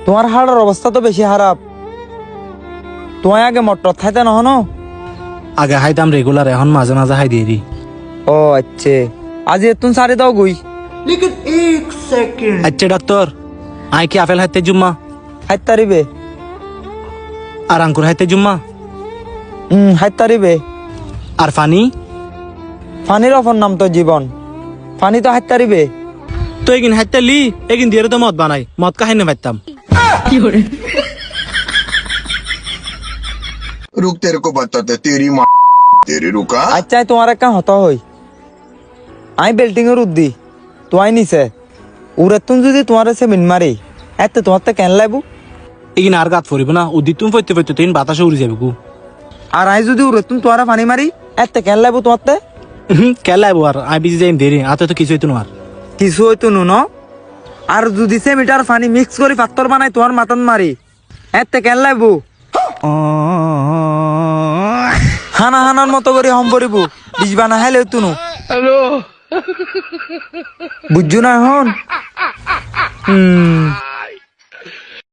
তোমার হাড়ের অবস্থা তো বেশি খারাপ। তোমায় আগে মটর খাইতে নহনো? আগে খাইতাম রেগুলার, এখন মাঝে মাঝে খাই দিয়ে দি। ও আচ্ছা, আজি এতুন সারি দাও গুই। আচ্ছা ডাক্তার, আই কি আপেল খাইতে জুম্মা হাইত তারিবে। আর আঙ্কুর খাইতে জুম্মা হাইত তারিবে। আর ফানি? ফানির অপর নাম তো জীবন, ফানি তো হাইত তারিবে। তো এগিন হাইতে লি, এগিন দিয়ে তো মদ বানাই, মদ কা খাই না পাইতাম। रुक तेरे को बताते तेरी माँ तेरी रुका। আচ্ছা তোমার একটা হত হই, আমি বেল্টিং এর উদ্দি তোমায় নিছে উড়ে তুন যদি তোমার সে মিন মারি এতে তোমার তো কেন লাগবো? এগিন আর গাত ফরিব না, উদিত তুমি ফইতে ফইতে তিন বাতাসে উড়ে যাবে গু। আর আমি যদি উড়ে তুন তোমার পানি মারি এতে কেন লাগবো তোমার তে? কেলাইব আর আমি বিজি যাই দেরি, আতে তো কিছুই তো নোয়ার। কিছু হইতো নুন। আর যদি সে মিটার পানি মিক্স করে পাত্তর বানাই তোমার মাথান মারি এতে কেন লাগবো? হানা হানার মতো করে হম পরিব, বিজবা না হেলে তুনু। বুঝছো না এখন?